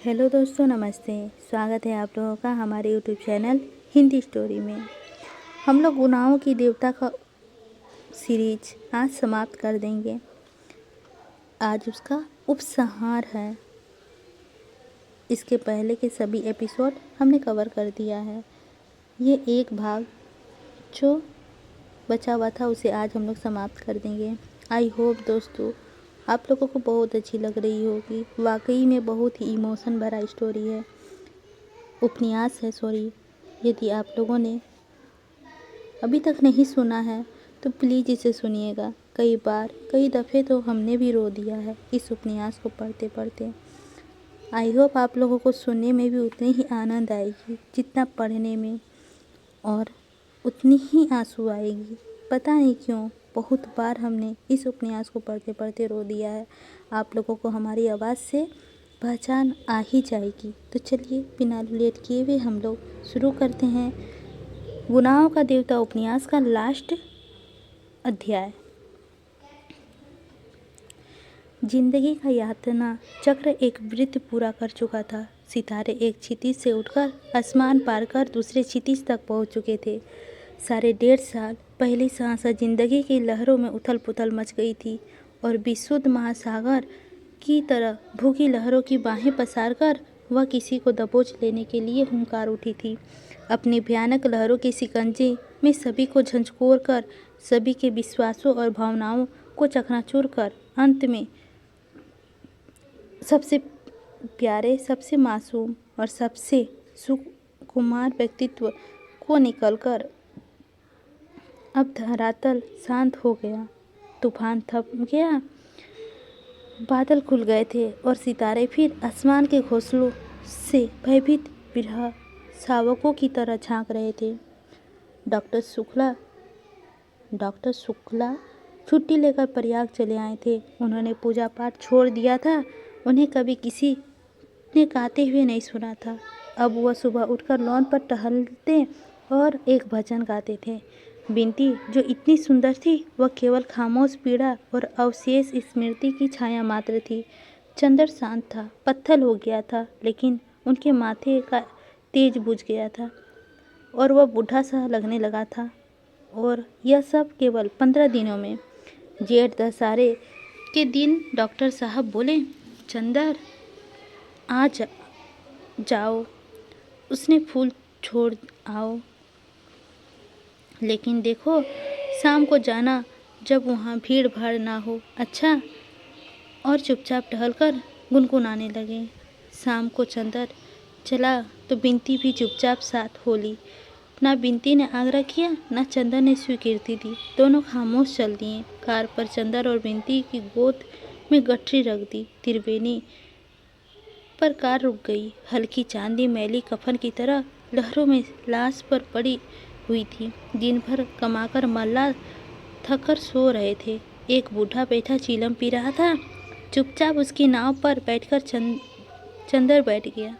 Hello दोस्तों, नमस्ते। स्वागत है आप लोगों का हमारे यूट्यूब चैनल हिंदी स्टोरी में। हम लोग गुनाहों की देवता का सीरीज आज समाप्त कर देंगे। आज उसका उपसंहार है। इसके पहले के सभी एपिसोड हमने कवर कर दिया है। ये एक भाग जो बचा हुआ था उसे आज हम लोग समाप्त कर देंगे। आई होप दोस्तों आप लोगों को बहुत अच्छी लग रही होगी। वाकई में बहुत ही इमोशन भरा स्टोरी है, उपन्यास है सॉरी। यदि आप लोगों ने अभी तक नहीं सुना है तो प्लीज़ इसे सुनिएगा। कई दफ़े तो हमने भी रो दिया है इस उपन्यास को पढ़ते पढ़ते। आई होप आप लोगों को सुनने में भी उतनी ही आनंद आएगी जितना पढ़ने में, और उतनी ही आंसू आएगी। पता नहीं क्यों बहुत बार हमने इस उपन्यास को पढ़ते पढ़ते रो दिया है। आप लोगों को हमारी आवाज़ से पहचान आ ही जाएगी। तो चलिए बिना लेट किए हुए हम लोग शुरू करते हैं गुनाहों का देवता उपन्यास का लास्ट अध्याय। जिंदगी का यातना चक्र एक वृत्त पूरा कर चुका था। सितारे एक क्षितिज से उठकर आसमान पार कर दूसरे क्षितिज तक पहुंच चुके थे। 1.5 साल पहली सांस जिंदगी की लहरों में उथल पुथल मच गई थी और विशुद्ध महासागर की तरह भूखी लहरों की बाहें पसार कर वह किसी को दबोच लेने के लिए हुंकार उठी थी। अपनी भयानक लहरों के शिकंजे में सभी को झंझोर कर, सभी के विश्वासों और भावनाओं को चकनाचूर कर, अंत में सबसे प्यारे, सबसे मासूम और सबसे सुकुमार व्यक्तित्व को निकलकर अब धरातल शांत हो गया। तूफान थम गया, बादल खुल गए थे और सितारे फिर आसमान के घोंसलों से भयभीत विरह शावकों की तरह झांक रहे थे। डॉक्टर शुक्ला छुट्टी लेकर प्रयाग चले आए थे। उन्होंने पूजा पाठ छोड़ दिया था। उन्हें कभी किसी ने गाते हुए नहीं सुना था। अब वह सुबह उठकर लॉन पर टहलते और एक भजन गाते थे। बिंती जो इतनी सुंदर थी वह केवल खामोश पीड़ा और अवशेष स्मृति की छाया मात्र थी। चंदर शांत था, पत्थर हो गया था, लेकिन उनके माथे का तेज बुझ गया था और वह बूढ़ा सा लगने लगा था। और यह सब केवल 15 दिनों में। जेठ दशहरे के दिन डॉक्टर साहब बोले, चंदर आ जाओ, उसने फूल छोड़ आओ, लेकिन देखो शाम को जाना जब वहाँ भीड़ भाड़ ना हो, अच्छा। और चुपचाप टहलकर गुनगुनाने लगे। शाम को चंदर चला तो बिंती भी चुपचाप साथ हो ली। ना बिंती ने आग्रह किया, ना चंदर ने स्वीकृति दी। दोनों खामोश चल दिए। कार पर चंदर और बिंती की गोद में गठरी रख दी। त्रिवेणी पर कार रुक गई। हल्की चांदी मैली कफन की तरह लहरों में लाश पर पड़ी हुई थी। दिन भर कमाकर मल्ला थककर सो रहे थे। एक बूढ़ा बैठा चीलम पी रहा था। चुपचाप उसकी नाव पर बैठकर चंदर बैठ गया।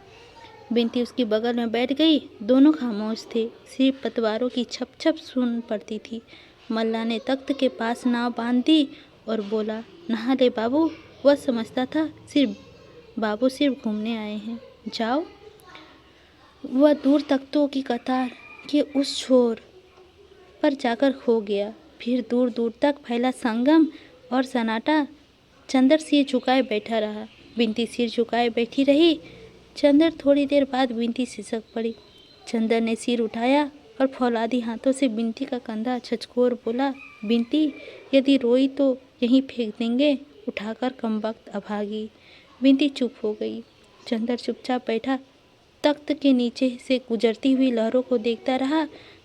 बिंती उसकी बगल में बैठ गई। दोनों खामोश थे। सिर्फ पतवारों की छप छप सुन पड़ती थी। मल्ला ने तख्त के पास नाव बांध दी और बोला, नहा ले बाबू। वह समझता था बाबू सिर्फ घूमने आए हैं, जाओ। वह दूर तख्तों की कतार के उस छोर पर जाकर खो गया। फिर दूर दूर तक फैला संगम और सन्नाटा। चंदर सिर झुकाए बैठा रहा। बिंती सिर झुकाए बैठी रही। चंदर थोड़ी देर बाद बिंती सिसक पड़ी। चंदर ने सिर उठाया और फौलादी हाथों से बिंती का कंधा झकझोर बोला, बिंती यदि रोई तो यहीं फेंक देंगे, उठाकर कमबख्त अभागी। बिंती चुप हो गई। चंदर चुपचाप बैठा तख्त के नीचे से गुजरती हुई लहरों को देखता रहा।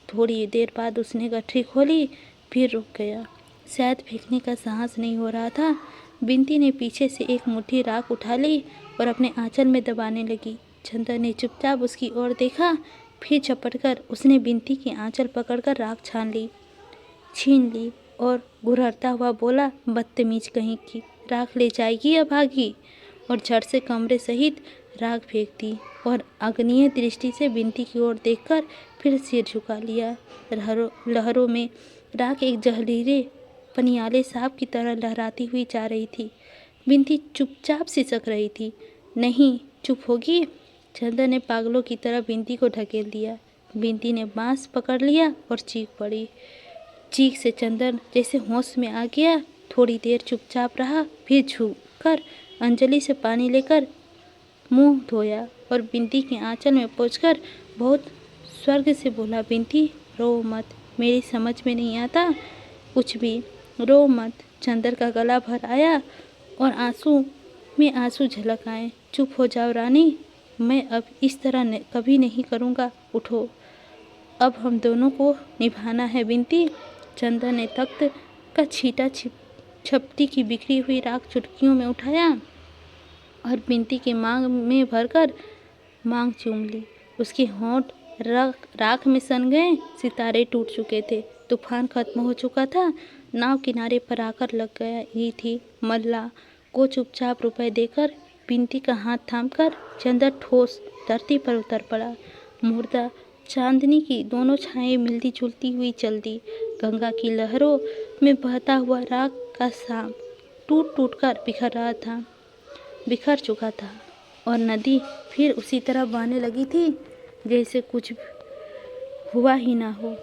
थोड़ी देर बाद उसने गठरी खोली, फिर रुक गया। शायद फेंकने का साहस नहीं हो रहा था। बिंती ने पीछे से एक मुट्ठी राख उठा ली और अपने आंचल में दबाने लगी। चंदर ने चुपचाप उसकी ओर देखा। फिर झपटकर उसने बिंती की आंचल पकड़कर राख छीन ली और घुरहरता हुआ बोला, बदतमीज कहीं की, राख ले जाएगी अभागी। और झट से कमरे सहित राख फेंक दी और अग्निय दृष्टि से बिंती की ओर देखकर फिर सिर झुका लिया। लहरों में राख एक जहरीले पनियाले सांप की तरह लहराती हुई जा रही थी। बिंती चुपचाप सिसक रही थी। नहीं, चुप होगी। चंदर ने पागलों की तरह बिंती को ढकेल दिया। बिंती ने बांस पकड़ लिया और चीख पड़ी। चीख से चंदर जैसे होश में आ गया। थोड़ी देर चुपचाप रहा, फिर झुक कर अंजलि से पानी लेकर मुंह धोया और बिंती के आंचल में पहुंचकर बहुत स्वर्ग से बोला, बिंती रो मत, मेरी समझ में नहीं आता कुछ भी, रो मत। चंदर का गला भर आया और आंसू में आंसू झलक आए। चुप हो जाओ रानी, मैं अब इस तरह कभी नहीं करूँगा, उठो, अब हम दोनों को निभाना है बिंती। चंदर ने तख्त का छीटा छपटी की बिखरी हुई राख चुटकियों में उठाया और बिंती के मांग में भरकर मांग चूम ली। उसके होंठ राख में सन गए। सितारे टूट चुके थे। तूफान खत्म हो चुका था। नाव किनारे पर आकर लग गई थी। मल्ला को चुपचाप रुपए देकर बिंती का हाथ थामकर चंदर ठोस धरती पर उतर पड़ा। मुर्दा चांदनी की दोनों छाएं मिलती जुलती हुई चल दी। गंगा की लहरों में बहता हुआ राख का सांप टूट टूट कर बिखर चुका था और नदी फिर उसी तरह बहने लगी थी जैसे कुछ हुआ ही ना हो।